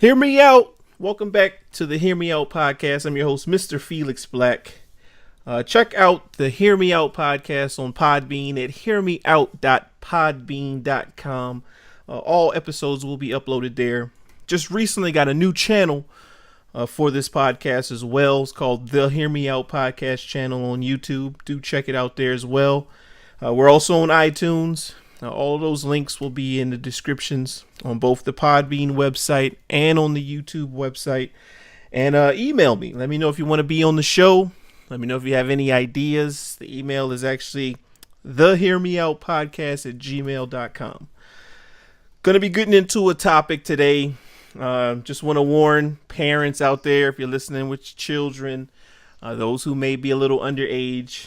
Hear me out. Welcome back to the Hear Me Out podcast. I'm your host, Mr. Felix Black. Check out the Hear Me Out podcast on Podbean at hearmeout.podbean.com. All episodes will be uploaded there. Just recently got a new channel for this podcast as well. It's called the Hear Me Out podcast channel on YouTube. Do check it out there as well. We're also on iTunes. All of those links will be in the descriptions on both the Podbean website and on the YouTube website. And email me. Let me know if you want to be on the show. Let me know if you have any ideas. The email is actually thehearmeoutpodcast@gmail.com. Going to be getting into a topic today. Just want to warn parents out there, if you're listening with children, those who may be a little underage.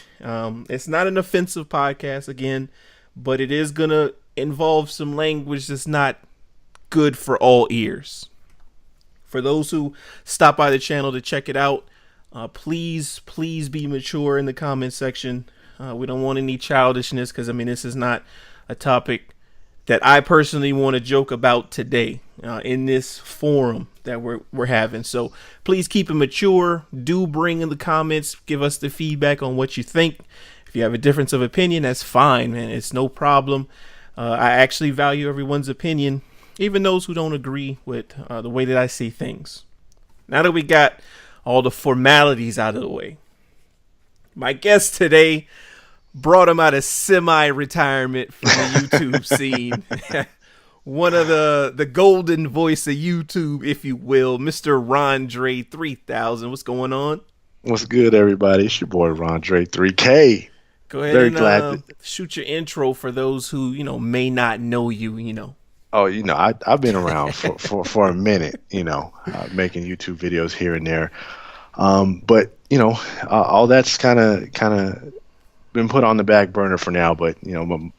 It's not an offensive podcast, again, but it is going to involve some language that's not good for all ears. For those who stop by the channel to check it out, please be mature in the comment section. We don't want any childishness because, this is not a topic that I personally want to joke about today in this forum that we're having. So please keep it mature. Do bring in the comments. Give us the feedback on what you think. If you have a difference of opinion, that's fine, man. It's no problem. I actually value everyone's opinion, even those who don't agree with the way that I see things. Now that we got all the formalities out of the way, my guest today brought him out of semi-retirement from the YouTube scene. One of the golden voice of YouTube, if you will, Mr. Rondre3000. What's going on? What's good, everybody? It's your boy Rondre3K. Go ahead. Very and shoot your intro for those who may not know you. Oh, I've been around for a minute. Making YouTube videos here and there. But all that's kind of been put on the back burner for now. But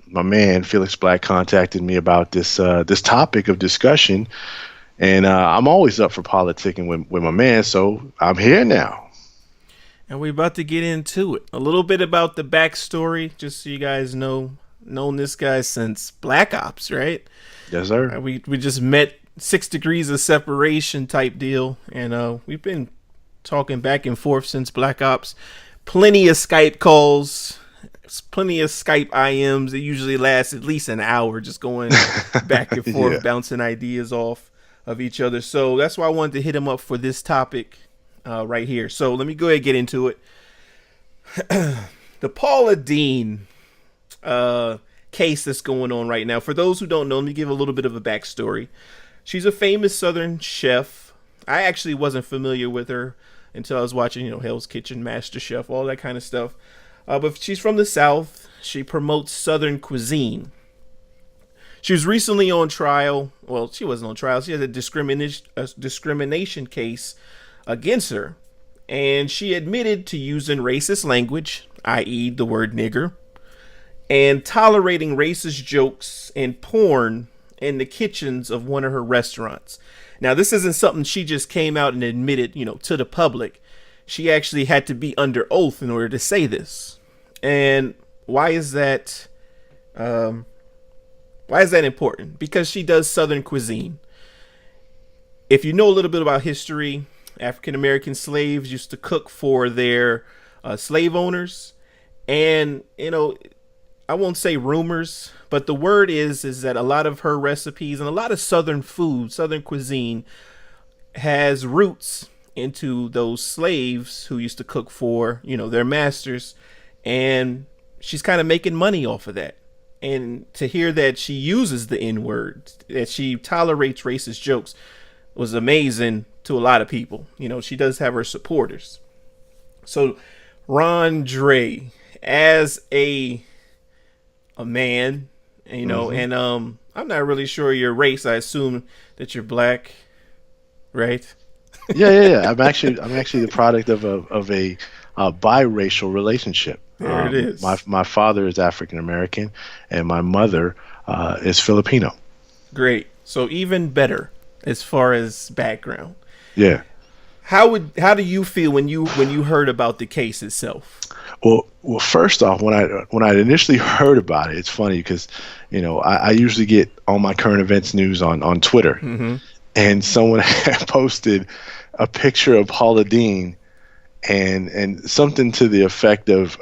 my man Felix Black contacted me about this topic of discussion, and I'm always up for politicking with my man. So I'm here now. And we're about to get into it. A little bit about the backstory, just so you guys know. Known this guy since Black Ops, right? Yes, sir. We just met 6 degrees of separation type deal. And we've been talking back and forth since Black Ops. Plenty of Skype calls, plenty of Skype IMs. It usually lasts at least an hour just going back and forth, yeah, bouncing ideas off of each other. So that's why I wanted to hit him up for this topic. Right here. So let me go ahead and get into it. The Paula Deen case that's going on right now. For those who don't know, let me give a little bit of a backstory. She's a famous Southern chef. I actually wasn't familiar with her until I was watching, Hell's Kitchen, Master Chef, all that kind of stuff. But she's from the South. She promotes Southern cuisine. She was recently on trial. Well, she wasn't on trial. She has a discrimination case against her, and she admitted to using racist language, i.e. the word nigger, and tolerating racist jokes and porn in the kitchens of one of her restaurants. Now, this isn't something she just came out and admitted, to the public. She actually had to be under oath in order to say this. And why is that? Why is that important? Because she does Southern cuisine. If you know a little bit about history, African-American slaves used to cook for their slave owners. And, I won't say rumors, but the word is that a lot of her recipes and a lot of Southern food, Southern cuisine, has roots into those slaves who used to cook for, their masters. And she's kind of making money off of that. And to hear that she uses the N-word, that she tolerates racist jokes, was amazing to a lot of people. She does have her supporters. So Rondre, as a man, mm-hmm. And I'm not really sure your race. I assume that you're black, right? Yeah. I'm actually the product of a biracial relationship. There it is. My father is African American, and my mother is Filipino. Great. So even better as far as background. Yeah. How do you feel when you heard about the case itself? Well, first off, when I initially heard about it, it's funny because I usually get all my current events news on Twitter, mm-hmm. and someone had posted a picture of Paula Deen and something to the effect of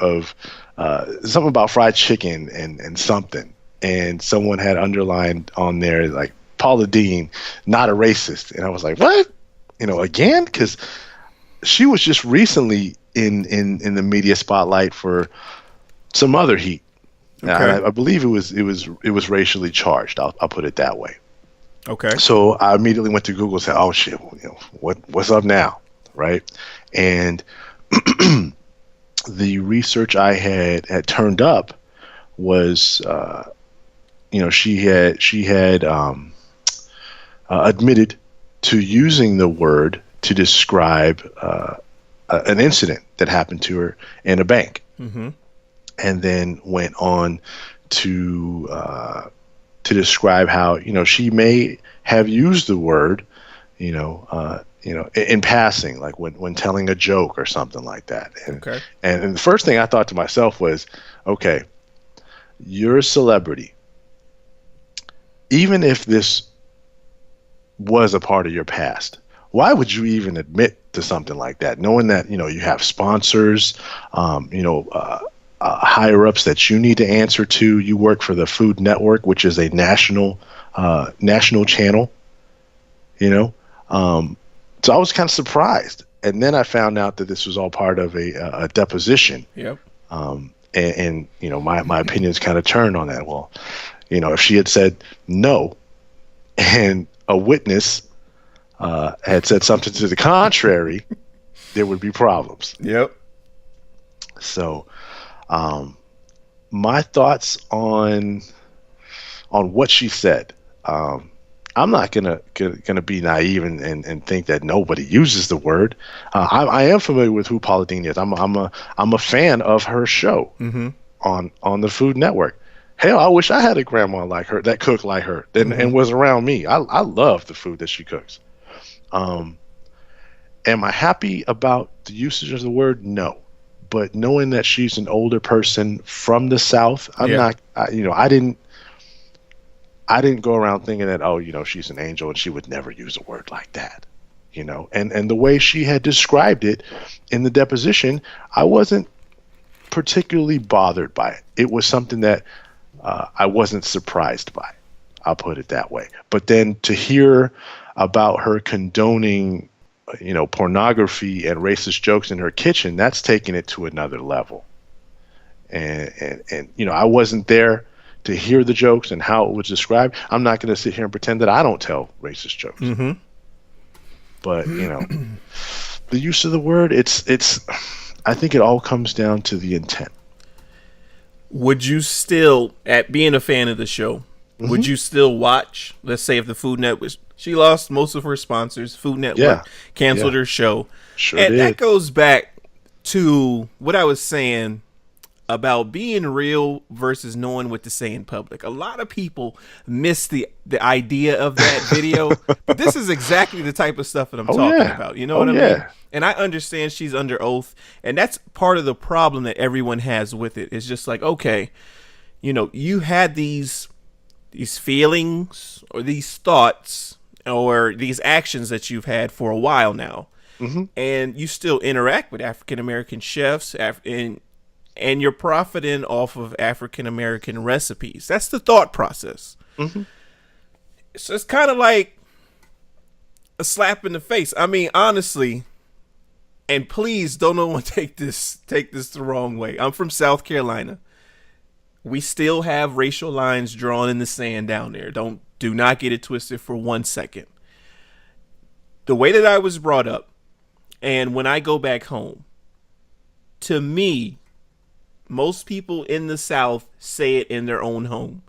something about fried chicken and something, and someone had underlined on there like Paula Deen, not a racist, and I was like, what? Again, because she was just recently in the media spotlight for some other heat. Okay. I believe it was racially charged. I'll put it that way. Okay. So I immediately went to Google and said, "Oh shit, what's up now?" Right? And the research I had turned up was, she had admitted to using the word to describe an incident that happened to her in a bank, and then went on to describe how she may have used the word, in passing, like when telling a joke or something like that. And the first thing I thought to myself was, okay, you're a celebrity. Even if this was a part of your past, why would you even admit to something like that, knowing that you have sponsors, higher ups that you need to answer to? You work for the Food Network, which is a national channel. So I was kind of surprised, and then I found out that this was all part of a deposition. Yep. And my opinions kind of turned on that. Well, if she had said no, and a witness had said something to the contrary, there would be problems. Yep. So, my thoughts on what she said. I'm not gonna be naive and think that nobody uses the word. I am familiar with who Paula Deen is. I'm a fan of her show on the Food Network. Hell, I wish I had a grandma like her that cooked like her and was around me. I love the food that she cooks. Am I happy about the usage of the word? No. But knowing that she's an older person from the South, I'm not. I didn't go around thinking that she's an angel and she would never use a word like that. And the way she had described it in the deposition, I wasn't particularly bothered by it. It was something that I wasn't surprised by. I'll put it that way. But then to hear about her condoning, pornography and racist jokes in her kitchen, that's taking it to another level. And I wasn't there to hear the jokes and how it was described. I'm not going to sit here and pretend that I don't tell racist jokes. But the use of the word, it's. I think it all comes down to the intent. Would you still, at being a fan of the show, would you still watch? Let's say if the Food Network, she lost most of her sponsors, Food Network canceled her show. Sure and did. That goes back to what I was saying about being real versus knowing what to say in public. A lot of people miss the idea of that video, but this is exactly the type of stuff that I'm talking about. You know what I mean? And I understand she's under oath, and that's part of the problem that everyone has with it. It's just like, okay, you had these feelings or these thoughts or these actions that you've had for a while now, and you still interact with African American chefs, and you're profiting off of African American recipes. That's the thought process. So it's kind of like a slap in the face. I mean, honestly, and please don't no one take this the wrong way. I'm from South Carolina. We still have racial lines drawn in the sand down there. Do not get it twisted for 1 second. The way that I was brought up, and when I go back home, to me, most people in the South say it in their own home.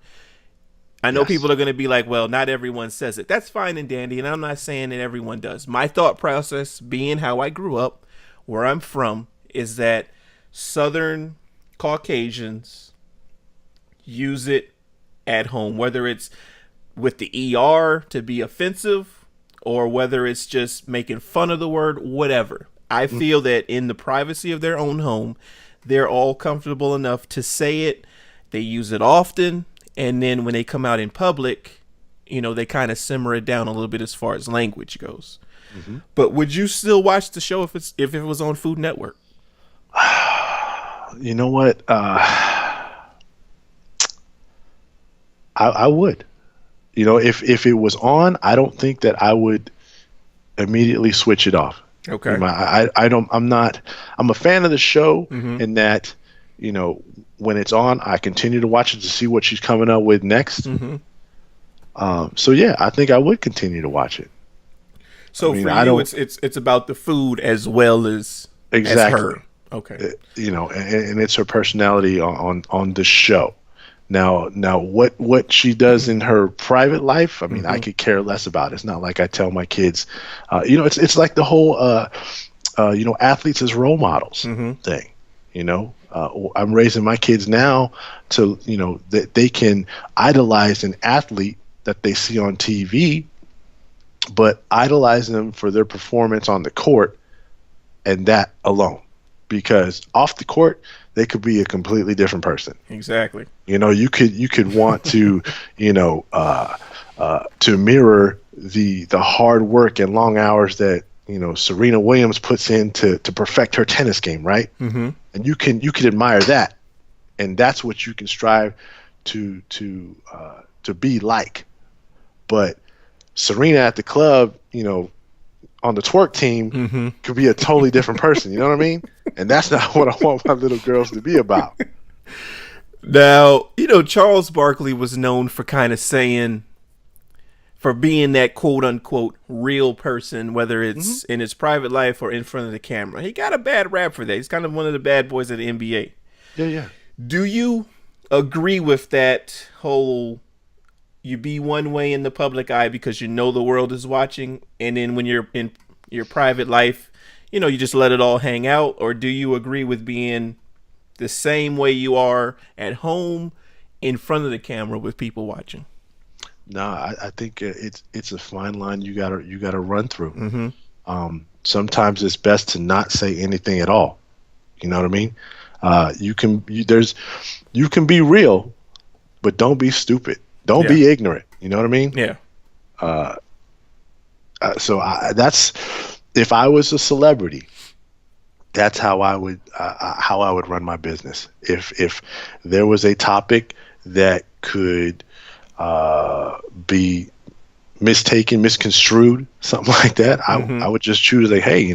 I know people are going to be like, well, not everyone says it. That's fine and dandy, and I'm not saying that everyone does. My thought process, being how I grew up, where I'm from, is that Southern Caucasians use it at home, whether it's with the ER to be offensive or whether it's just making fun of the word, whatever. I feel that in the privacy of their own home, they're all comfortable enough to say it. They use it often. And then when they come out in public, they kind of simmer it down a little bit as far as language goes. Mm-hmm. But would you still watch the show if it was on Food Network? You know what? I would. If it was on, I don't think that I would immediately switch it off. Okay. I'm a fan of the show Mm-hmm. in that, when it's on, I continue to watch it to see what she's coming up with next. Mm-hmm. So yeah, I think I would continue to watch it. So for you, it's about the food as well as Exactly. as her. Okay. And it's her personality on the show. Now what she does in her private life, I mean, I could care less about. It's not like I tell my kids, it's like the whole, athletes as role models thing. I'm raising my kids now to, that they can idolize an athlete that they see on TV, but idolize them for their performance on the court and that alone. Because off the court, they could be a completely different person. Exactly. You could want to, to mirror the hard work and long hours that Serena Williams puts in to perfect her tennis game, right? Mm-hmm. And you can admire that, and that's what you can strive to be like. But Serena at the club, on the twerk team, could be a totally different person. You know what I mean? And that's not what I want my little girls to be about. Now, Charles Barkley was known for kind of for being that quote unquote real person, whether it's in his private life or in front of the camera. He got a bad rap for that. He's kind of one of the bad boys of the NBA. Yeah. Do you agree with that whole, you be one way in the public eye because the world is watching, and then when you're in your private life, you just let it all hang out? Or do you agree with being the same way you are at home in front of the camera with people watching? No, I think it's a fine line you gotta run through. Sometimes it's best to not say anything at all. You know what I mean? You can be real, but don't be stupid. Don't be ignorant. You know what I mean? Yeah. So that's, if I was a celebrity, that's how I would run my business. If there was a topic that could be mistaken, misconstrued, something like that, I would just choose like, hey,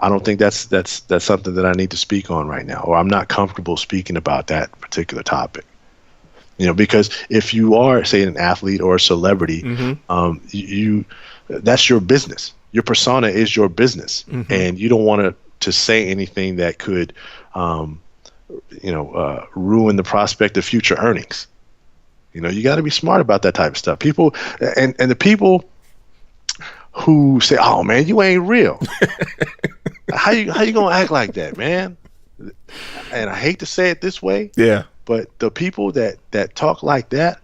I don't think that's something that I need to speak on right now, or I'm not comfortable speaking about that particular topic. Because if you are, say, an athlete or a celebrity, that's your business. Your persona is your business, and you don't want to say anything that could, ruin the prospect of future earnings. You got to be smart about that type of stuff. People and the people who say, "Oh man, you ain't real." How you gonna act like that, man? And I hate to say it this way, yeah, but the people that talk like that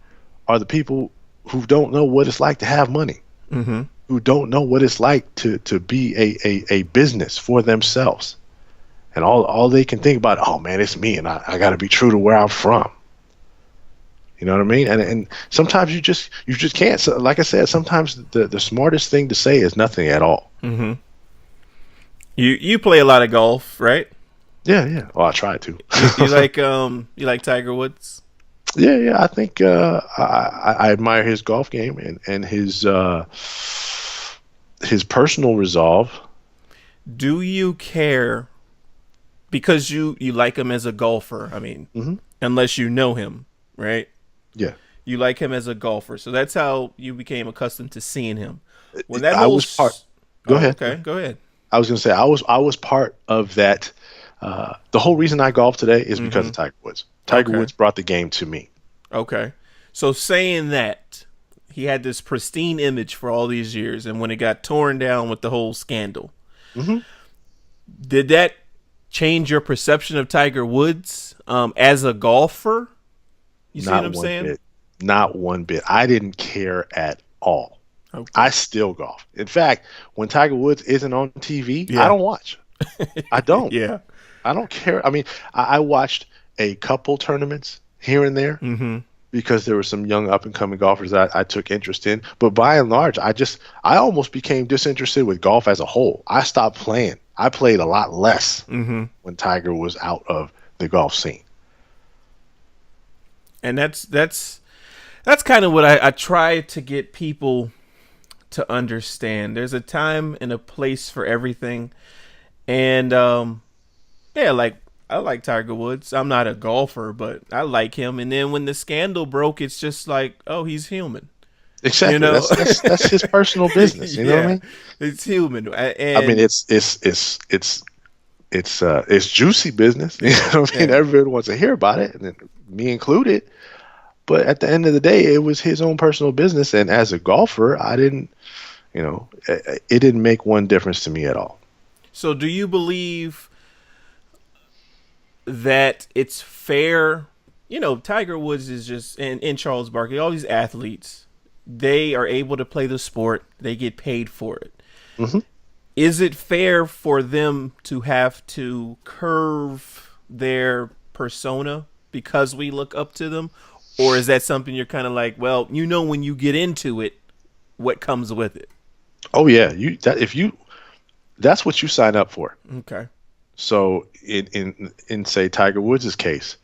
are the people who don't know what it's like to have money, who don't know what it's like to be a business for themselves, and all they can think about, oh man, it's me, and I got to be true to where I'm from. You know what I mean? And sometimes you just can't. So, like I said, sometimes the smartest thing to say is nothing at all. You play a lot of golf, right? Yeah. Well, I try to. you like Tiger Woods? Yeah. I think I admire his golf game and his personal resolve. Do you care because you like him as a golfer? I mean, unless you know him, right? Yeah. You like him as a golfer, so that's how you became accustomed to seeing him. When Go ahead. Okay, go ahead. I was going to say I was part of that. The whole reason I golf today is because of Tiger Woods. Tiger Woods brought the game to me. Okay. So saying that, he had this pristine image for all these years, and when it got torn down with the whole scandal, did that change your perception of Tiger Woods as a golfer? You see what I'm saying? Bit. Not one bit. I didn't care at all. Okay. I still golf. In fact, when Tiger Woods isn't on TV, I don't watch. I don't. Yeah. I don't care. I mean, I watched a couple tournaments here and there because there were some young up and coming golfers that I took interest in. But by and large, I almost became disinterested with golf as a whole. I stopped playing. I played a lot less when Tiger was out of the golf scene. And that's kind of what I try to get people to understand. There's a time and a place for everything. And yeah, like I like Tiger Woods. I'm not a golfer, but I like him. And then when the scandal broke, it's just like, oh, he's human. Exactly. You know? That's his personal business. You know what I mean? It's human. And I mean, it's juicy business. You know what I mean? Everybody wants to hear about it, and then me included. But at the end of the day, it was his own personal business. And as a golfer, I didn't, it didn't make one difference to me at all. So do you believe that it's fair? Tiger Woods is just, and Charles Barkley, all these athletes, they are able to play the sport. They get paid for it. Mm-hmm. Is it fair for them to have to curve their persona because we look up to them? Or is that something you're kind of like, well, when you get into it, what comes with it? Oh yeah, that's what you sign up for. Okay. So in say Tiger Woods' case,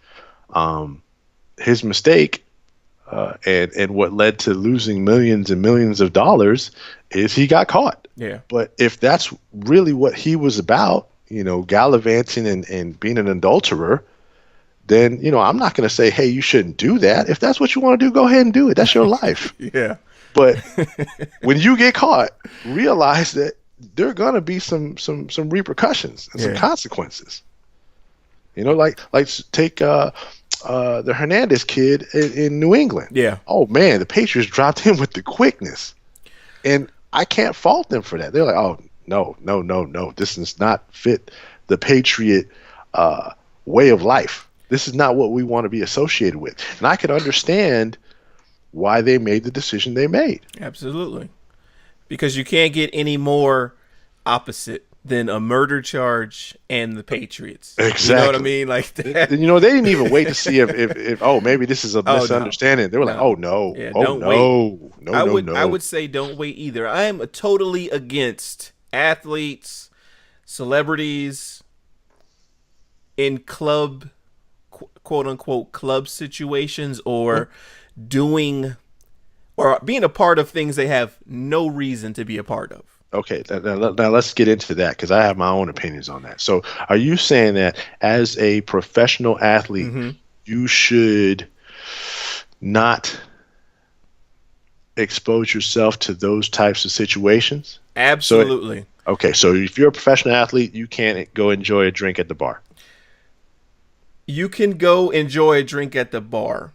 his mistake and what led to losing millions and millions of dollars is he got caught. Yeah. But if that's really what he was about, gallivanting and being an adulterer, then, I'm not going to say, hey, you shouldn't do that. If that's what you want to do, go ahead and do it. That's your life. Yeah. But when you get caught, realize that there are going to be some repercussions and some consequences. Like take the Hernandez kid in New England. Yeah. Oh, man, the Patriots dropped him with the quickness. And I can't fault them for that. They're like, oh, no. This does not fit the Patriot way of life. This is not what we want to be associated with. And I can understand why they made the decision they made. Absolutely. Because you can't get any more opposite than a murder charge and the Patriots. Exactly. You know what I mean? Like that. They didn't even wait to see if maybe this is a misunderstanding. No. They were like, oh, no. Yeah, oh, don't no. Wait. No. I would say don't wait either. I am totally against athletes, celebrities in club, quote unquote, club situations or doing or being a part of things they have no reason to be a part of. Okay, now let's get into that because I have my own opinions on that. So are you saying that as a professional athlete, you should not expose yourself to those types of situations? Absolutely. Okay, so if you're a professional athlete, you can't go enjoy a drink at the bar. You can go enjoy a drink at the bar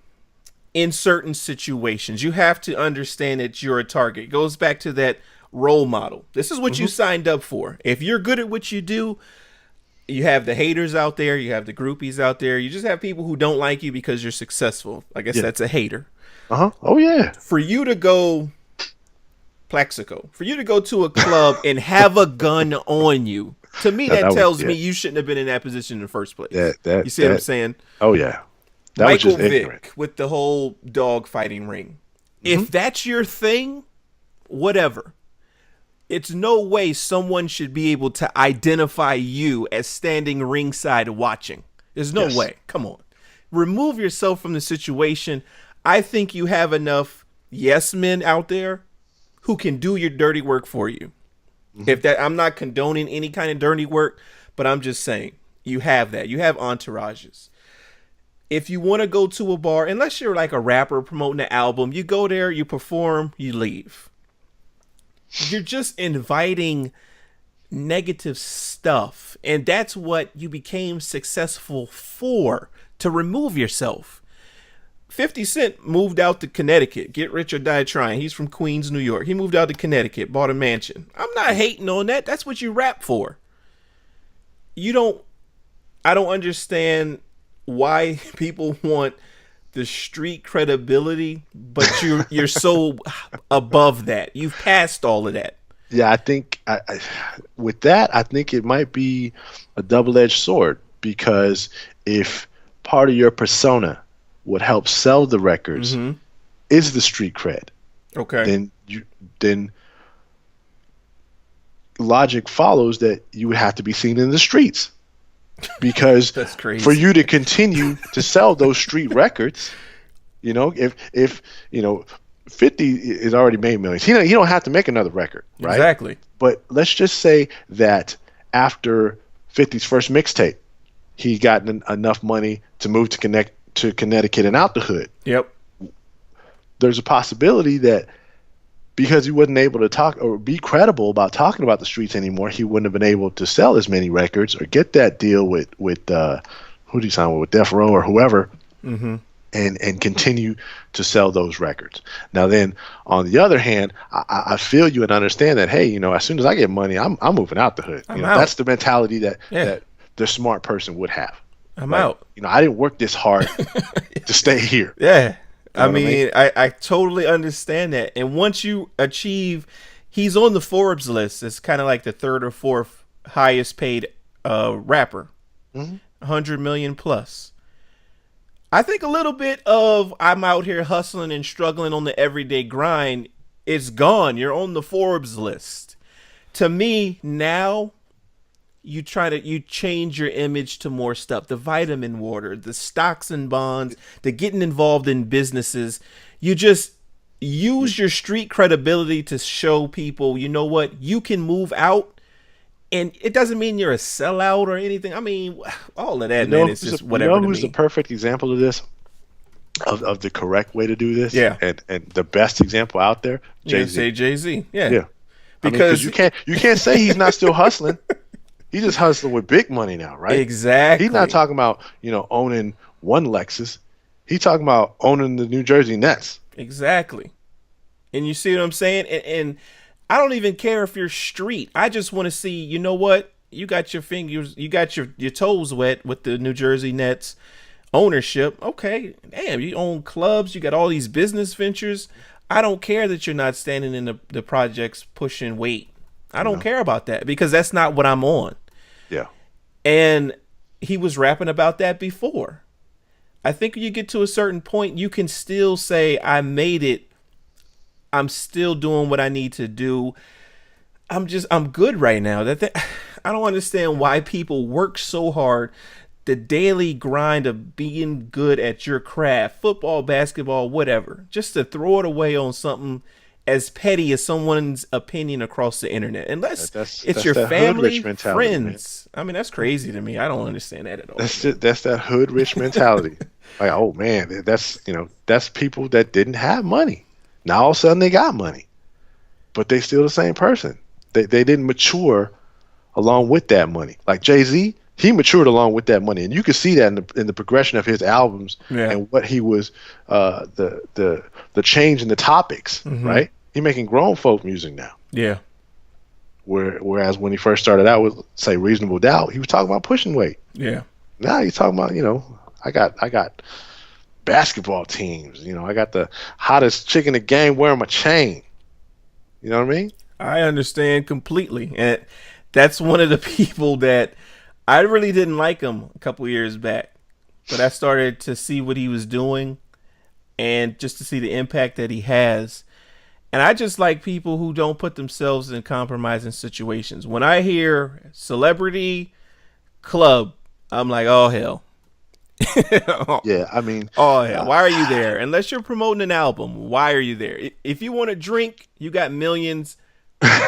in certain situations. You have to understand that you're a target. It goes back to that role model. This is what you signed up for. If you're good at what you do, you have the haters out there, you have the groupies out there, you just have people who don't like you because you're successful. I guess that's a hater. Oh yeah. For you to go Plaxico, for you to go to a club and have a gun on you, to me that tells me you shouldn't have been in that position in the first place. You see what I'm saying? Oh yeah. That Michael was just Vick ignorant. with the whole dog fighting ring. If that's your thing, whatever. It's no way someone should be able to identify you as standing ringside watching. There's no way. Come on. Remove yourself from the situation. I think you have enough yes men out there who can do your dirty work for you. I'm not condoning any kind of dirty work, but I'm just saying you have that. You have entourages. If you want to go to a bar, unless you're like a rapper promoting an album, you go there, you perform, you leave. You're just inviting negative stuff. And that's what you became successful for, to remove yourself. 50 Cent moved out to Connecticut. Get rich or die trying. He's from Queens, New York. He moved out to Connecticut, bought a mansion. I'm not hating on that. That's what you rap for. I don't understand why people want the street credibility, but you're so above that. You've passed all of that. Yeah, I think with that, I think it might be a double-edged sword, because if part of your persona what helps sell the records Mm-hmm. is the street cred, Okay. then logic follows that you would have to be seen in the streets, because That's for crazy. you to continue to sell those street records, if 50 is already made millions, he don't have to make another record, right? Exactly. But let's just say that after 50's first mixtape, he got enough money to move to Connecticut and out the hood. Yep. There's a possibility that because he wasn't able to talk or be credible about talking about the streets anymore, he wouldn't have been able to sell as many records or get that deal with who do you sign with Death Row or whoever, Mm-hmm. and continue to sell those records. Now then, on the other hand, I feel you and understand that, hey, as soon as I get money, I'm moving out the hood. I'm out. That's the mentality that Yeah. the smart person would have. I'm Like, out. I didn't work this hard to stay here. Yeah. I know what I mean, I totally understand that. And once you achieve, he's on the Forbes list. It's kind of like the third or fourth highest paid rapper, Mhm. 100 million plus. I think a little bit of I'm out here hustling and struggling on the everyday grind is gone. You're on the Forbes list. To me, now you change your image to more stuff. The vitamin water, the stocks and bonds, the getting involved in businesses. You just use your street credibility to show people, you know what, you can move out. And it doesn't mean you're a sellout or anything. I mean, all of that, man, it's just whatever to Who's the me. perfect example of this? Of the correct way to do this? Yeah. And the best example out there, Yeah, Jay-Z. say Jay-Z. Yeah. Yeah. Because you can't say he's not still hustling. He's just hustling with big money now, right? exactly. He's not talking about, owning one Lexus. He's talking about owning the New Jersey Nets. Exactly. And you see what I'm saying? And I don't even care if you're street. I just want to see, you know what? You got your fingers, you got your toes wet with the New Jersey Nets ownership. Okay. Damn, you own clubs. You got all these business ventures. I don't care that you're not standing in the projects pushing weight. I don't care about that because that's not what I'm on. Yeah. And he was rapping about that before. I think when you get to a certain point, you can still say, I made it. I'm still doing what I need to do. I'm good right now. I don't understand why people work so hard. The daily grind of being good at your craft, football, basketball, whatever, just to throw it away on something as petty as someone's opinion across the internet. Unless it's your that hood family, rich mentality, friends. I mean, that's crazy to me. I don't understand that at all. That's that hood rich mentality. Like, oh man, that's people that didn't have money. Now all of a sudden they got money, but they still the same person. They didn't mature along with that money. Like Jay-Z, he matured along with that money, and you can see that in the progression of his albums and what he was the change in the topics. Right, he making grown folk music now. Yeah. Whereas when he first started out with, say, Reasonable Doubt, he was talking about pushing weight. Yeah. Now he's talking about, I got basketball teams. I got the hottest chick in the game wearing my chain. You know what I mean? I understand completely. And that's one of the people that I really didn't like him a couple years back. But I started to see what he was doing and just to see the impact that he has. And I just like people who don't put themselves in compromising situations. When I hear celebrity club, I'm like, oh, hell. Yeah, I mean, oh, hell. Why are you there? Unless you're promoting an album, why are you there? If you want to drink, you got millions.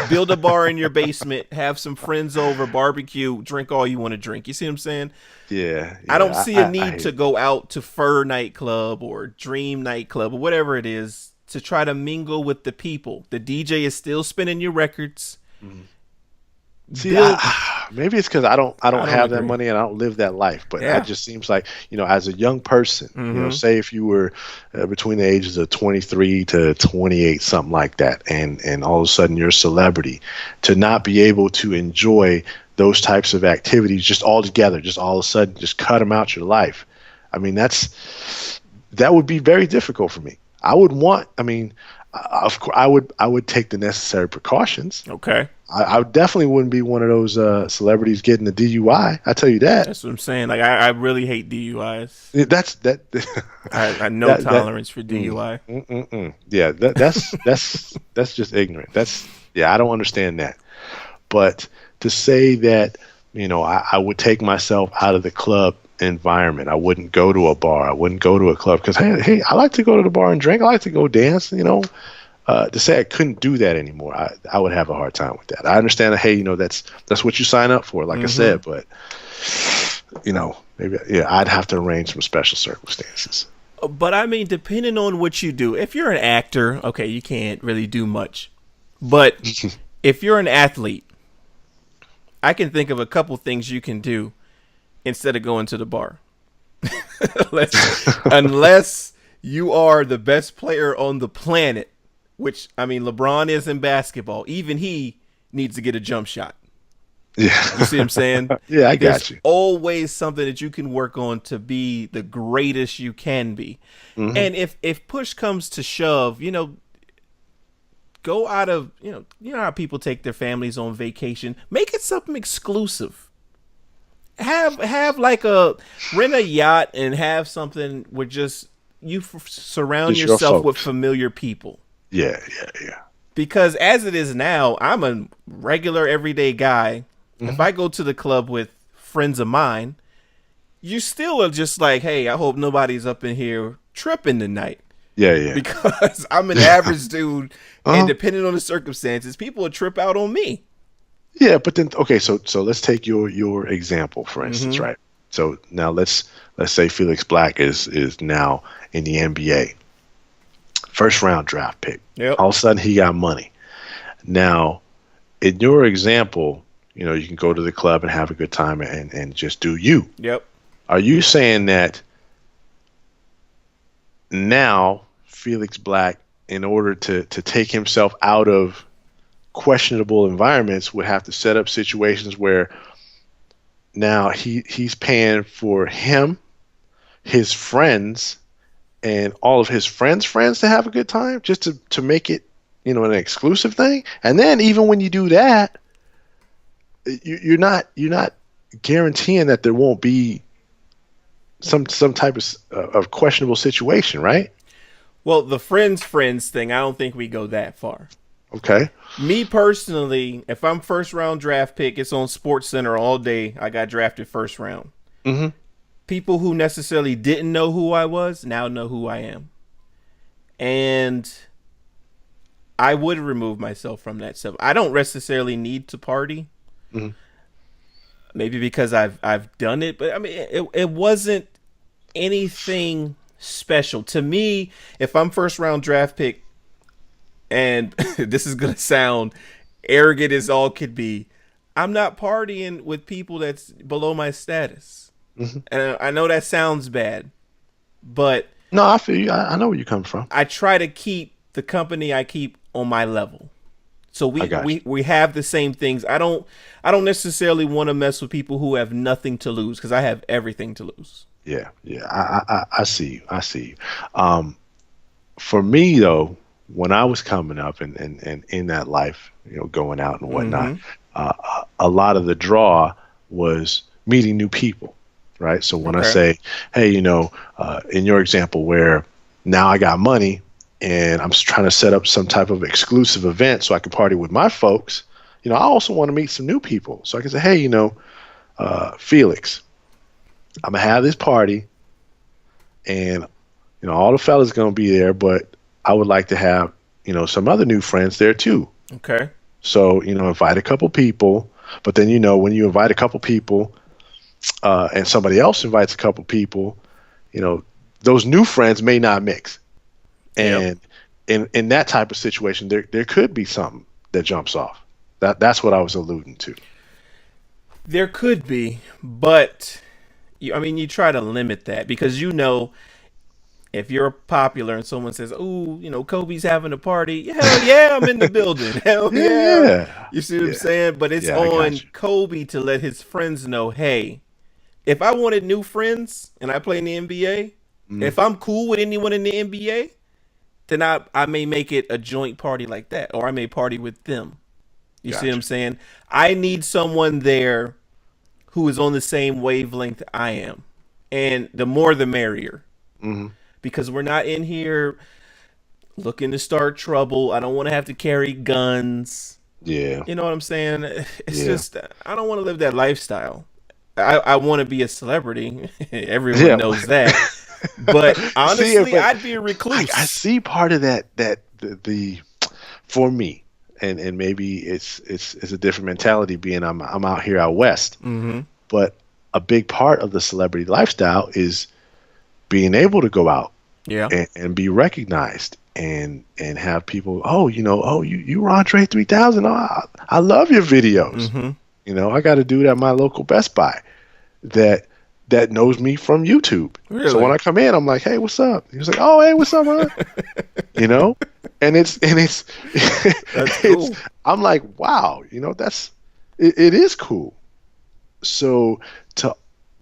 Build a bar in your basement, have some friends over, barbecue, drink all you want to drink. You see what I'm saying? Yeah. I don't see a need to go out to Fur nightclub or Dream nightclub or whatever it is to try to mingle with the people. The DJ is still spinning your records. See, maybe it's because I don't have that money and I don't live that life. But it just seems like, as a young person, say if you were between the ages of 23 to 28, something like that, and all of a sudden you're a celebrity, to not be able to enjoy those types of activities just all together, just all of a sudden, just cut them out your life. I mean, that would be very difficult for me. I Of course, I would take the necessary precautions. Okay. I definitely wouldn't be one of those celebrities getting the DUI. I tell you that. That's what I'm saying. Like I really hate DUIs. That's that I no that tolerance for DUI. yeah, that's just ignorant. That's yeah, I don't understand that. But to say that, I would take myself out of the club environment. I wouldn't go to a bar. I wouldn't go to a club because hey, I like to go to the bar and drink. I like to go dance. To say I couldn't do that anymore, I would have a hard time with that. I understand that. Hey, that's what you sign up for, like I said. But maybe I'd have to arrange some special circumstances. But I mean, depending on what you do, if you're an actor, okay, you can't really do much. But if you're an athlete, I can think of a couple things you can do instead of going to the bar. unless you are the best player on the planet, which, I mean, LeBron is in basketball. Even he needs to get a jump shot. Yeah. You see what I'm saying? Yeah, I got There's you. always something that you can work on to be the greatest you can be. And if push comes to shove, go out of, you know how people take their families on vacation. Make it something exclusive. Have like rent a yacht and have something where just you surround Just your yourself with folks. familiar people. Yeah. Because as it is now, I'm a regular everyday guy. If I go to the club with friends of mine, you still are just like, hey, I hope nobody's up in here tripping tonight. Yeah. Because I'm an average dude, Uh-huh. and depending on the circumstances, people will trip out on me. Yeah, but then okay, so let's take your example for instance, right? So now let's say Felix Black is now in the NBA, first round draft pick. Yep. All of a sudden he got money. Now, in your example, you can go to the club and have a good time and just do you. Yep. Are you saying that now Felix Black, in order to take himself out of questionable environments, would have to set up situations where now he's paying for him, his friends, and all of his friends to have a good time just to make it an exclusive thing? And then even when you do that, you're not guaranteeing that there won't be some type of questionable situation, right? Well, the friends thing, I don't think we go that far. Okay. Me personally, if I'm first round draft pick, it's on Sports Center all day. I got drafted first round. Mm-hmm. People who necessarily didn't know who I was now know who I am. And I would remove myself from that stuff. I don't necessarily need to party. Mm-hmm. Maybe because I've done it, but I mean it wasn't anything special. To me, if I'm first round draft pick, and this is gonna sound arrogant as all could be, I'm not partying with people that's below my status. And I know that sounds bad, but No, I feel you. I know where you come from. I try to keep the company I keep on my level. So I got you. we have the same things. I don't necessarily want to mess with people who have nothing to lose because I have everything to lose. Yeah. I see you. I see you. For me though, when I was coming up and in that life, going out and whatnot, a lot of the draw was meeting new people, right? So when I Okay. say, hey, in your example where now I got money and I'm trying to set up some type of exclusive event so I can party with my folks, I also want to meet some new people. So I can say, hey, Felix, I'm gonna have this party, and all the fellas gonna be there, but I would like to have some other new friends there too. Okay. So invite a couple people, but then when you invite a couple people, and somebody else invites a couple people, those new friends may not mix, Yep. and in that type of situation, there could be something that jumps off. That's what I was alluding to. There could be, but you try to limit that because if you're popular and someone says, "Oh, Kobe's having a party," hell yeah, I'm in the building. Hell yeah, Yeah, you see what I'm yeah, saying? But it's yeah. I on got you. Kobe to let his friends know, hey, if I wanted new friends and I play in the NBA, Mm, if I'm cool with anyone in the NBA, then I may make it a joint party like that, or I may party with them. You see what I'm Gotcha. saying? I need someone there who is on the same wavelength I am, and the more the merrier, Hmm. because we're not in here looking to start trouble. I don't want to have to carry guns. Yeah. You know what I'm saying? It's Yeah. just I don't want to live that lifestyle. I want to be a celebrity. Everyone Yeah. knows that. But See, honestly, but I'd be a I recluse. see part of that the for me, and maybe it's a different mentality being I'm out here out west, Mm-hmm. but a big part of the celebrity lifestyle is being able to go out Yeah. and be recognized and have people, oh, you Rondre3000, oh, I love your videos. Mm-hmm. I got a dude at my local Best Buy that knows me from YouTube. So when Really? I come in, I'm like, hey, what's up? He was like, oh, hey, what's up, Ron? You know, and it's That's it's cool. I'm like, wow, it is cool. So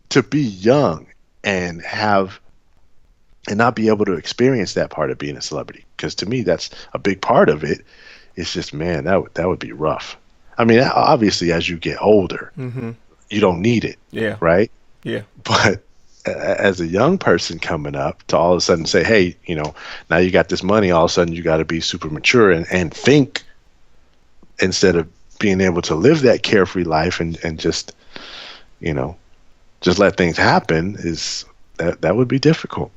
to be young and have and not be able to experience that part of being a celebrity, because to me that's a big part of it. It's just, man, that would be rough. I mean, obviously as you get older Mm-hmm. you don't need it, Yeah. right? Yeah. But as a young person coming up to all of a sudden say, hey, now you got this money, all of a sudden you got to be super mature and think, instead of being able to live that carefree life and just, you know, just let things happen, is that would be difficult.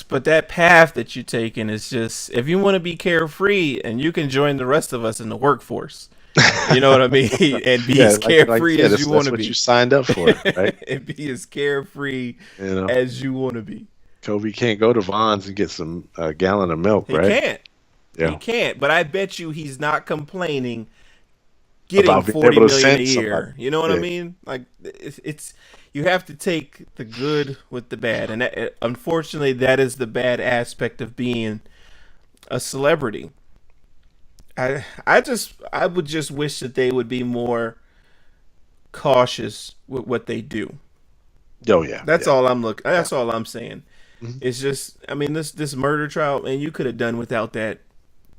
But that path that you're taking is just, if you want to be carefree, and you can join the rest of us in the workforce. You know what I mean? And be Yeah, as like you carefree said, as you want that's to what you be. signed up for, right? And be as carefree You know, as you want to be. Kobe can't go to Vons and get some gallon of milk, He right? can't. He Yeah, can't. But I bet you he's not complaining getting about being 40 able to million a send somebody. year. You know what I Yeah, mean? Like it's you have to take the good with the bad, and unfortunately, that is the bad aspect of being a celebrity. I would just wish that they would be more cautious with what they do. oh yeah, That's yeah, all I'm looking. yeah. That's all I'm saying. Mhm. It's just, I mean, this murder trial, and you could have done without that.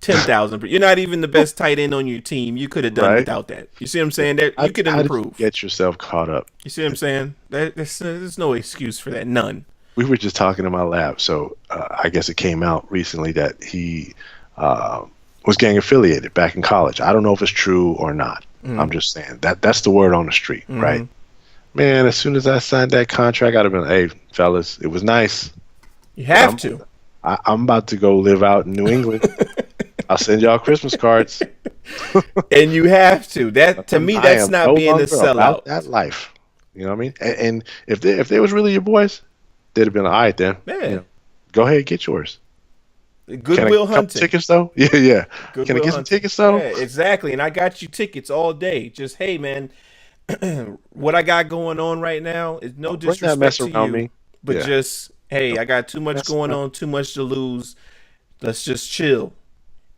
10,000. You're not even the best tight end on your team. You could have done Right? without that. You see what I'm saying? That How, you could how did you improve. get yourself caught up? You see what I'm saying? There's no excuse for that. None. We were just talking in my lab, so I guess it came out recently that he uh, was gang affiliated back in college. I don't know if it's true or not. Mm-hmm. I'm just saying that's the word on the street, right? Mm-hmm. Man, as soon as I signed that contract, I'd have been, hey, fellas, it was nice, You but have to. I'm about to go live out in New England. I'll send y'all Christmas cards. And you have to. That to me, I that's am no not being a longer about sellout. that life. You know what I mean? And if they was really your boys, they'd have been like, all right then. Yeah. Go ahead, get yours. Can I get Goodwill a couple hunting. tickets though? Yeah, yeah. Can I Goodwill get some hunting. tickets Yeah, though? exactly. And I got you tickets all day. Just hey, man, what I got going on right now is no Don't bring that mess disrespect to around you, me. but Yeah. just hey, Don't I got too much mess going around. on, too much to lose. Let's just chill.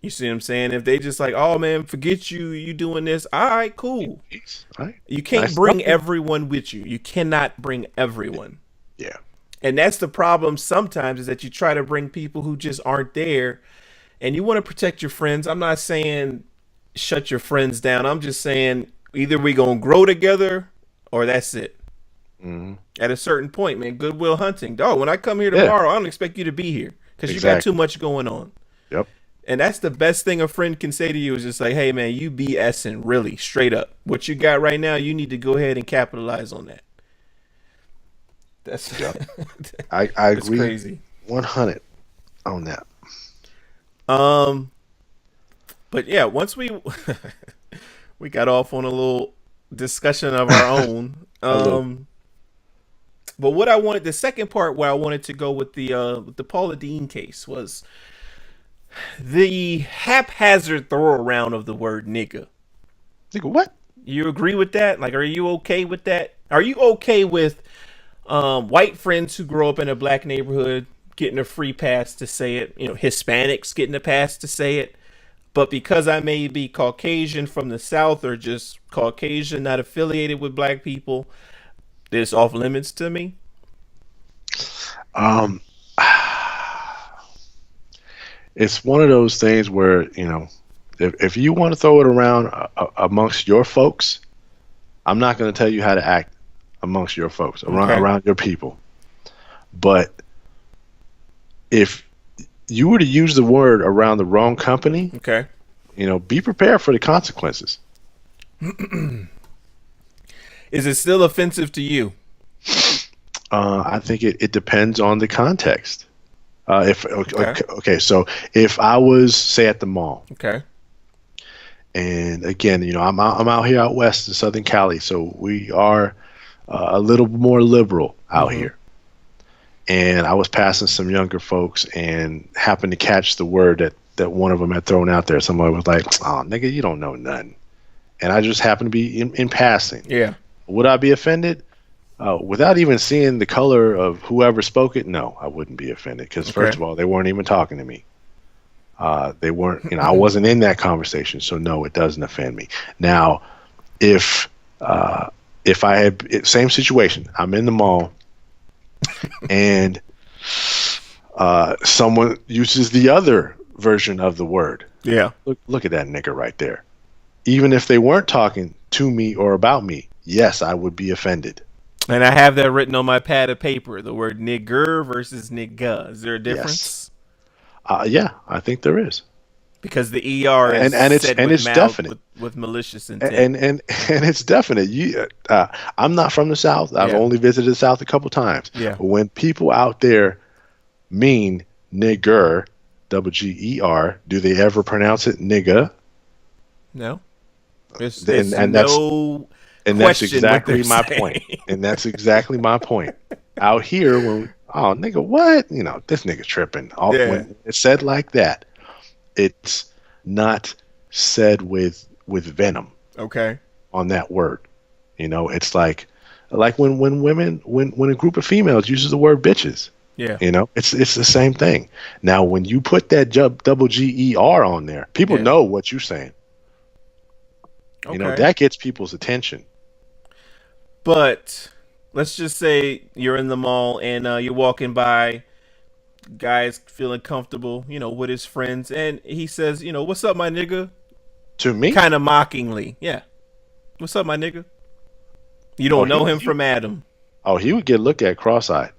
You see what I'm saying? If they just like, oh man, forget you doing this. All right, cool. Peace. All right. You can't Nice bring talking. everyone with you. You cannot bring everyone. Yeah. And that's the problem sometimes, is that you try to bring people who just aren't there, and you want to protect your friends. I'm not saying shut your friends down. I'm just saying either we going to grow together or that's it. Hmm. At a certain point, man, Goodwill hunting. Dog, when I come here Yeah. tomorrow, I don't expect you to be here because you got too Exactly. much going on. Yep. And that's the best thing a friend can say to you, is just like, hey, man, you BSing, really, straight up. What you got right now, you need to go ahead and capitalize on that. That's Yep. I that's agree crazy. 100 on that. Um, but yeah, once we got off on a little discussion of our own. A little. But what I wanted, the second part where I wanted to go with the Paula Deen case, was the haphazard throw around of the word nigga. Think what? You agree with that? Like, are you okay with that? Are you okay with white friends who grow up in a black neighborhood getting a free pass to say it? You know, Hispanics getting a pass to say it. But because I may be Caucasian from the South, or just Caucasian, not affiliated with black people, it's off limits to me. Um, it's one of those things where, if you want to throw it around amongst your folks, I'm not going to tell you how to act amongst your folks, around your people. But if you were to use the word around the wrong company, be prepared for the consequences. Is it still offensive to you? I think it depends on the context. So if I was, say, at the mall, and again, I'm out here out west in Southern Cali, so we are a little more liberal out here. And I was passing some younger folks and happened to catch the word that one of them had thrown out there. Somebody was like, "Oh, nigga, you don't know nothing," and I just happened to be in passing. Yeah. Would I be offended? Without even seeing the color of whoever spoke it, no, I wouldn't be offended because first of all, they weren't even talking to me. They weren't, I wasn't in that conversation, so no, it doesn't offend me. Now, if I had same situation, I'm in the mall, and someone uses the other version of the word. Yeah. Look at that nigga right there. Even if they weren't talking to me or about me, yes, I would be offended. And I have that written on my pad of paper, the word nigger versus nigga. Is there a difference? Yes. Yeah, I think there is. Because the ER is it's definite with malicious intent. And it's definite. I'm not from the South. I've only visited the South a couple times. Yeah. When people out there mean nigger, G-E-R, do they ever pronounce it nigga? No. There's And that's exactly my point. And that's exactly my point. Out here, nigga, what? This nigga tripping. When it's said like that, it's not said with venom. Okay. On that word, it's like when a group of females uses the word bitches. Yeah. It's the same thing. Now, when you put that G-E-R on there, people know what you're saying. Okay. That gets people's attention. But let's just say you're in the mall and you're walking by, guy's feeling comfortable, with his friends, and he says, "What's up, my nigga?" To me? Kind of mockingly. Yeah. "What's up, my nigga?" You don't know him from Adam. Oh, he would get looked at cross-eyed.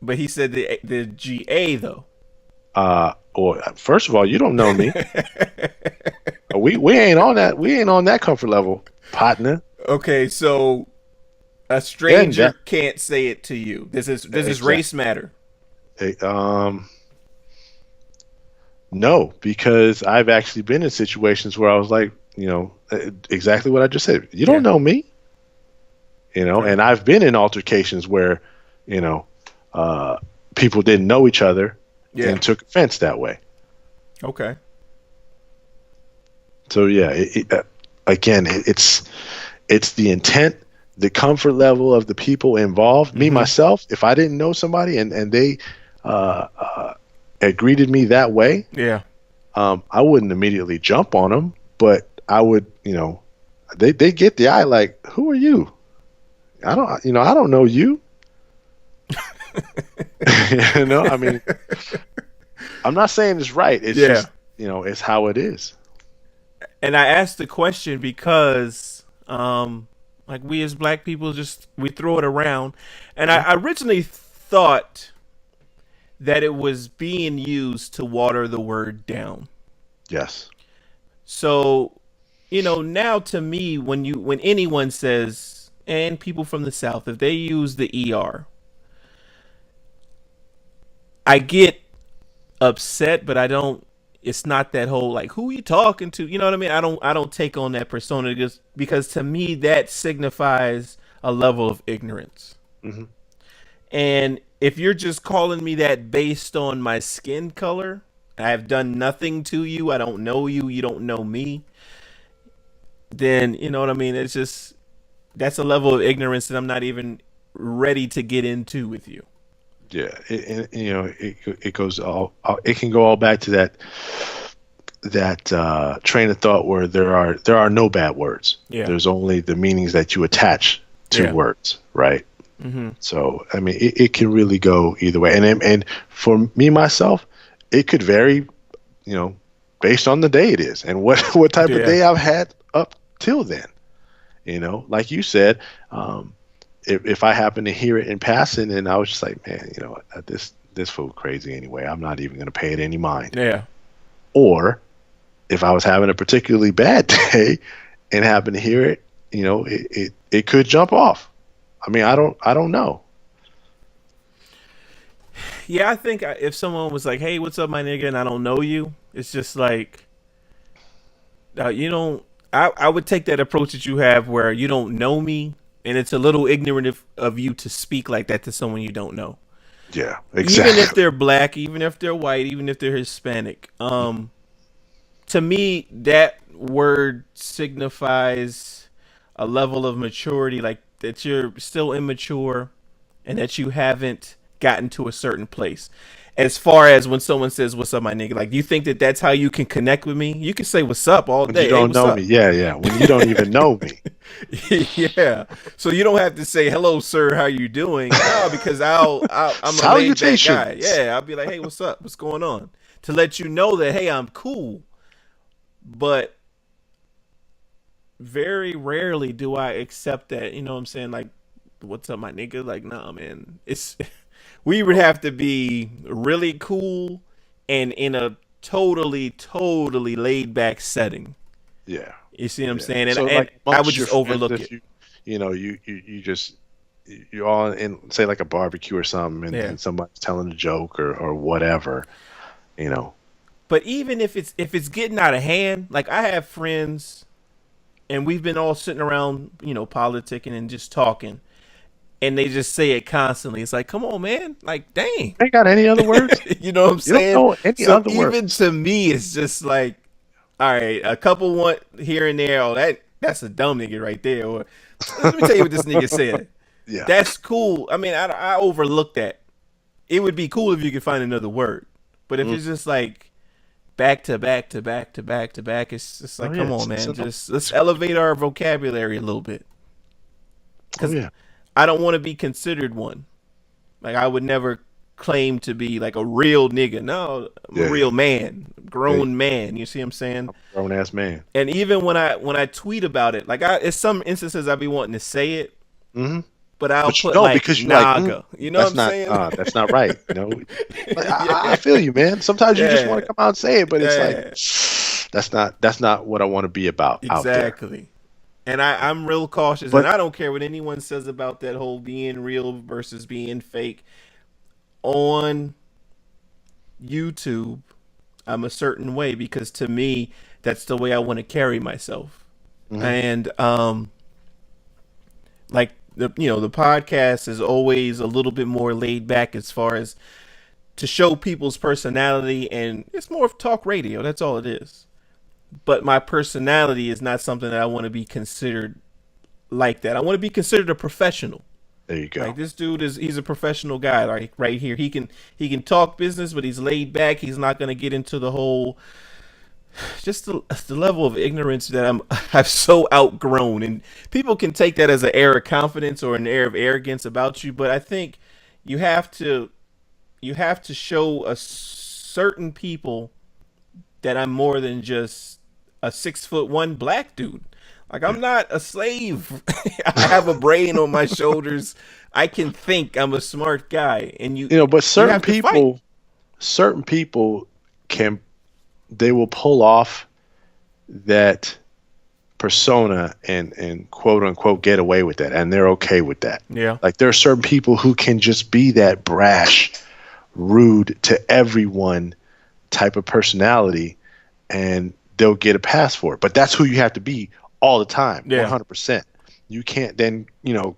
But he said the G-A, though. Well, first of all, you don't know me. We ain't on that. We ain't on that comfort level, partner. Okay, so a stranger can't say it to you. Does his race matter? No, because I've actually been in situations where I was like, exactly what I just said. You don't know me, and I've been in altercations where, people didn't know each other and took offense that way. Okay. So again, it's the intent, the comfort level of the people involved. Me myself, if I didn't know somebody and they had greeted me that way, I wouldn't immediately jump on them, but I would, they get the eye like, who are you? I don't know you. I mean, I'm not saying it's right. It's just, it's how it is. And I asked the question because, we as black people we throw it around, and I originally thought that it was being used to water the word down. Yes. So, now to me, when anyone says, and people from the South, if they use the ER, I get upset, but I don't. It's not that whole like, who you talking to? You know what I mean? I don't take on that persona because to me that signifies a level of ignorance. Mm-hmm. And if you're just calling me that based on my skin color, I have done nothing to you. I don't know you. You don't know me. Then you know what I mean? It's just that's a level of ignorance that I'm not even ready to get into with you. Yeah, it goes all. It can go all back to that train of thought where there are no bad words. Yeah. There's only the meanings that you attach to words, right? Mm-hmm. So I mean, it can really go either way. And for me myself, it could vary you know, based on the day it is and what type of Yeah. day I've had up till then. You know, like you said, if I happen to hear it in passing, and I was just like, man, you know, this fool crazy anyway. I'm not even going to pay it any mind. Yeah. Or if I was having a particularly bad day and happen to hear it, you know, it could jump off. I mean, I don't know. Yeah, I think if someone was like, "Hey, what's up, my nigga?" and I don't know you, it's just like, you don't. I would take that approach that you have, where you don't know me, and it's a little ignorant of you to speak like that to someone you don't know. Yeah, Even if exactly. they're black, even if they're white, even if they're Hispanic. To me, that word signifies a level of maturity, like that you're still immature and that you haven't gotten to a certain place. As far as when someone says, "What's up, my nigga?" Like, do you think that that's how you can connect with me? You can say, "What's up?" all When you day. Hey, don't what's know me, up? yeah, yeah. When you don't even know me, Yeah. So you don't have to say, "Hello, sir. How you doing?" No, because I'm a laid back guy. salutations. Yeah, I'll be like, "Hey, what's up? What's going on?" To let you know that, hey, I'm cool. But very rarely do I accept that. You know what I'm saying? Like, what's up, my nigga? Like, nah, man. It's we would have to be really cool and in a totally laid back setting. Yeah, You see what I'm yeah. saying? And So and like I would amongst your just friends, overlook if it. you know you just you're all in say like a barbecue or something, Yeah. and somebody's telling a joke or whatever, you know. But even if it's getting out of hand, like I have friends and we've been all sitting around, politicking and just talking, and they just say it constantly. It's like, come on, man, like, dang, Ain't got any other words. you know what I'm You don't saying? know any So other even words. to me, it's just like, all right, a couple want here and there. Oh, that's a dumb nigga right there. Or let me tell you what this nigga said. Yeah. That's cool. I mean, I overlook that. It would be cool if you could find another word, but if Mm. it's just like back to back to back to back to back, it's just Oh like, yeah. come on, So man, no, just let's elevate our vocabulary a little bit, oh because yeah. I don't want to be considered one. Like I would never claim to be like a real nigga. No, I'm a Yeah, yeah. real man, Yeah. grown man. You see what I'm saying? I'm a grown ass man. And even when I tweet about it, like it's some instances I be wanting to say it, Hmm. but I'll But you put don't like because you're like, naga. You know what I'm saying? that's not right. You know, like, I Yeah, feel you, man. Sometimes you just want yeah, to come out and say it, but it's like yeah, that's not what I want to be about out there. exactly. And I'm real cautious, and But I don't care what anyone says about that whole being real versus being fake on YouTube. I'm a certain way because to me, that's the way I want to carry myself. mhm. And like the podcast is always a little bit more laid back as far as to show people's personality, and it's more of talk radio. That's all it is. But my personality is not something that I want to be considered like that. I want to be considered a professional. There you Like go. this dude he's a professional guy. Like right here, he can talk business, but he's laid back. He's not going to get into the whole just the level of ignorance that I've so outgrown. And people can take that as an air of confidence or an air of arrogance about you, but I think you have to you have to show a certain people that I'm more than just a 6'1" black dude. Like Yeah. I'm not a slave. I have a brain on my shoulders. I can think. I'm a smart guy, and you You know, but you have to fight. certain people can they will pull off that persona and quote unquote get away with that, and they're okay with that. Yeah, Like there are certain people who can just be that brash, rude to everyone type of personality, and they'll get a pass for it. But that's who you have to be all the time, yeah, 100%. You can't then,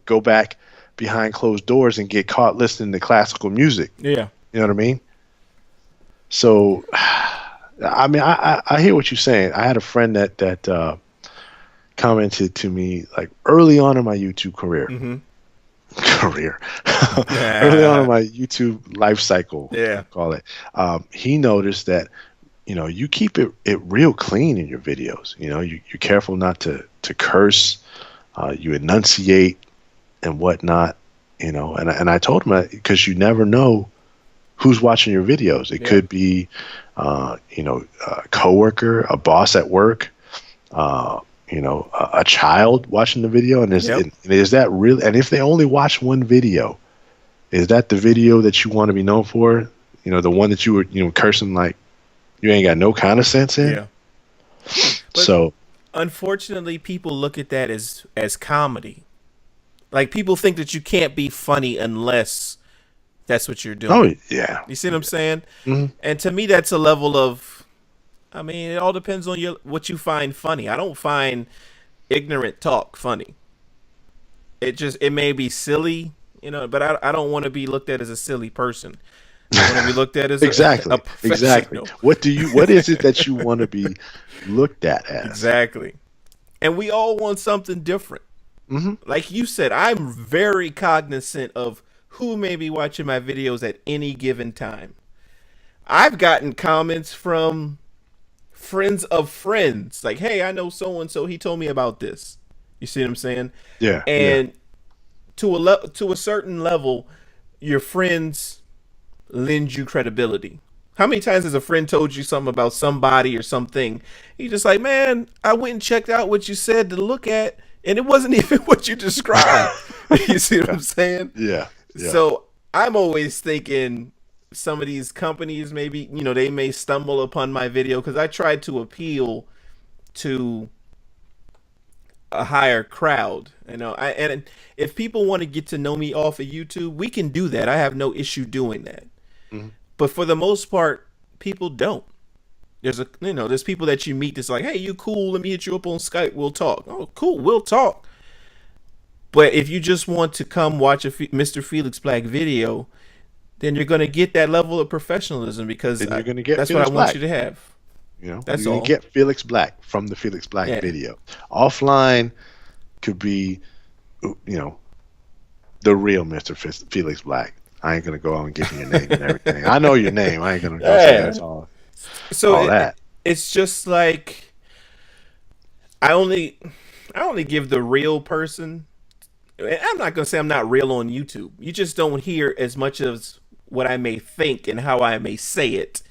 go back behind closed doors and get caught listening to classical music. yeah. You know what I mean? So, I mean, I hear what you're saying. I had a friend that commented to me like early on in my YouTube career, Mm-hmm. career, early on in Yeah, my YouTube life cycle, I yeah, call it. He noticed that you keep it real clean in your videos. You're careful not to curse. You enunciate and whatnot. And I told him because you never know who's watching your videos. It could be, a coworker, a boss at work, a child watching the video. And is that real? And if they only watch one video, is that the video that you want to be known for? The one that you were, cursing like you ain't got no kind of sense in. Yeah. So unfortunately, people look at that as comedy. Like, people think that you can't be funny unless that's what you're doing. Oh yeah. You see what I'm saying? Mm-hmm. And to me, that's a level of, I mean, it all depends on what you find funny. I don't find ignorant talk funny. It may be silly, but I don't want to be looked at as a silly person. I want to be looked at as exactly. a professional. What is it that you want to be looked at as? Exactly. And we all want something different. Mm-hmm. Like you said, I'm very cognizant of who may be watching my videos at any given time. I've gotten comments from friends of friends, like, hey, I know so and so, he told me about this. You see what I'm saying? Yeah. And to a certain level, your friends lend you credibility. How many times has a friend told you something about somebody or something? You just like, man, I went and checked out what you said to look at, and it wasn't even what you described. You see what I'm saying? Yeah. So I'm always thinking some of these companies, maybe, they may stumble upon my video because I tried to appeal to a higher crowd. And if people want to get to know me off of YouTube, we can do that. I have no issue doing that. Mm-hmm. But for the most part, people don't. There's people that you meet that's like, hey, you cool, let me hit you up on Skype, we'll talk. Oh, cool, we'll talk. But if you just want to come watch a Mr. Felix Black video, then you're going to get that level of professionalism because you're going to get that's Felix what I Black. want you to have. That's you're all. Gonna get Felix Black from the Felix Black video. Offline could be, the real Mr. Felix Black. I ain't going to go out and give you your name and everything. I know your name. I ain't going to go say that's all. So all that. It's just like I only give the real person. I'm not gonna say I'm not real on YouTube. You just don't hear as much as what I may think and how I may say it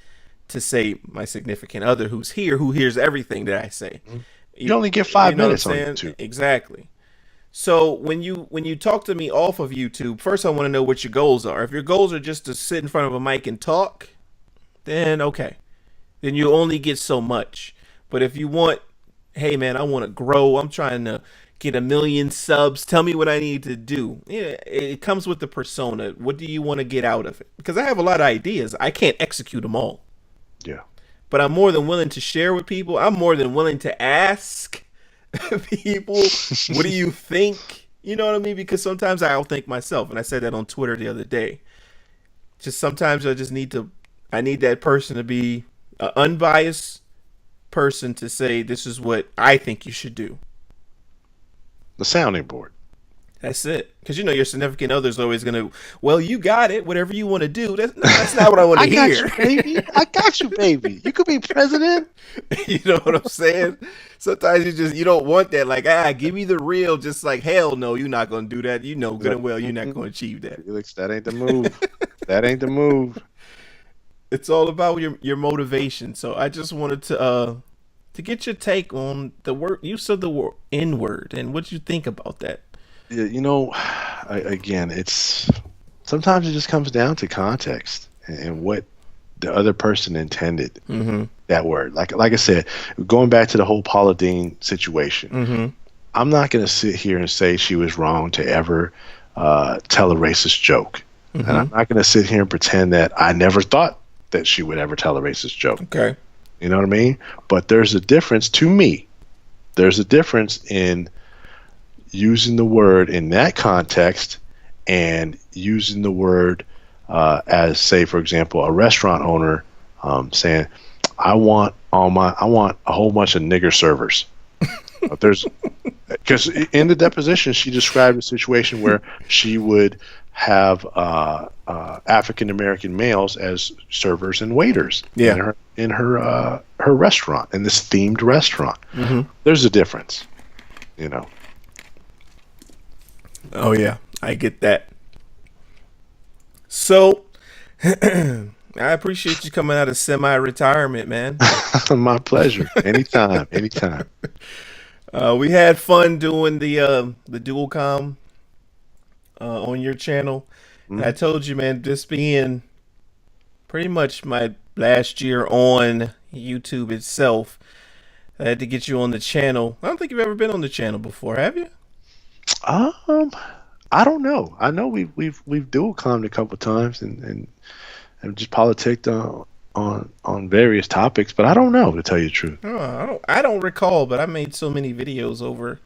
to say my significant other who's here, who hears everything that I say. You only get 5 minutes on YouTube. Exactly. So when you talk to me off of YouTube, first I want to know what your goals are. If your goals are just to sit in front of a mic and talk, then okay. Then you only get so much. But if you want, hey man, I want to grow, I'm trying to get 1 million subs, tell me what I need to do. Yeah, it comes with the persona. What do you want to get out of it? Because I have a lot of ideas. I can't execute them all. Yeah. But I'm more than willing to share with people. I'm more than willing to ask people, what do you think? You know what I mean? Because sometimes I outthink myself. And I said that on Twitter the other day. Just sometimes I need that person to be an unbiased person to say, this is what I think you should do. The sounding board. That's it. Because your significant other's always going to, well, you got it. Whatever you want to do. That's not what I want to hear. Got you, baby. I got you, baby. You could be president. You know what I'm saying? Sometimes you don't want that. Like, give me the real. Just like, hell no, you're not going to do that. You know good and well you're not going to achieve that. Felix, that ain't the move. That ain't the move. It's all about your motivation. So I just wanted to get your take on the use of the N word and what you think about that. Yeah, again, it's sometimes it just comes down to context and what the other person intended that word. Like I said, going back to the whole Paula Deen situation, I'm not going to sit here and say she was wrong to ever tell a racist joke, and I'm not going to sit here and pretend that I never thought that she would ever tell a racist joke. Okay. You know what I mean? But there's a difference to me. There's a difference in using the word in that context and using the word as, say, for example, a restaurant owner saying, I want a whole bunch of nigger servers. Because in the deposition, she described a situation where she would have African American males as servers and waiters in her restaurant, in this themed restaurant. There's a difference, Oh yeah, I get that. So I appreciate you coming out of semi-retirement, man. My pleasure. Anytime, anytime. We had fun doing the dual com on your channel. And I Mhm. told you, man, this being pretty much my last year on YouTube itself, I had to get you on the channel. I don't think you've ever been on the channel before, have you? Um, I don't know. I know we've dual commed a couple times and just politicked on various topics, but I don't know to tell you the truth. Oh, I don't recall, but I made so many videos over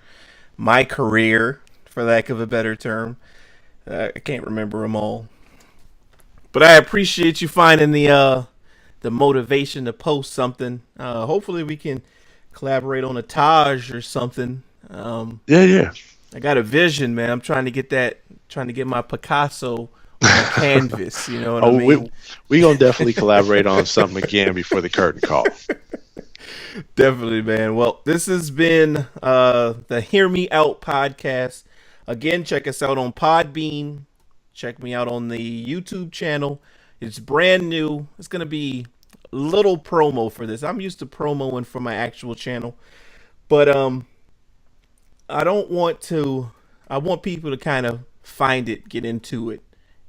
my career, for lack of a better term. I can't remember them all. But I appreciate you finding the motivation to post something. Hopefully we can collaborate on a Taj or something. Yeah, yeah. I got a vision, man. I'm trying to get my Picasso on a canvas. You know what I Oh, mean? we gonna definitely collaborate on something again before the curtain call. Definitely, man. Well, this has been the Hear Me Out podcast. Again, check us out on Podbean. Check me out on the YouTube channel. It's brand new. It's gonna be a little promo for this. I'm used to promoing for my actual channel, but I don't want to. I want people to kind of find it, get into it,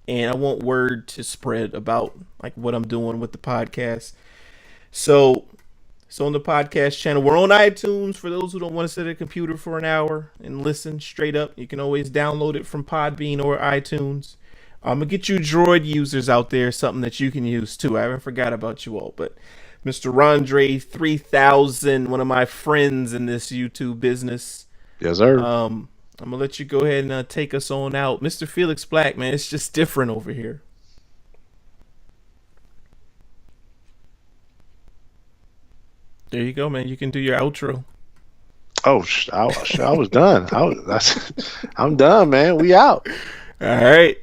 and I want word to spread about like what I'm doing with the podcast. So it's on the podcast channel. We're on iTunes for those who don't want to sit at a computer for an hour and listen straight up. You can always download it from Podbean or iTunes. I'm gonna get you Droid users out there, something that you can use too. I haven't forgot about you all, but Mr. Rondre3000, one of my friends in this YouTube business. Yes, sir. I'm gonna let you go ahead and take us on out, Mr. Felix Black. Man, it's just different over here. There you go, man. You can do your outro. Oh, I was done. I'm done, man. We out. All right.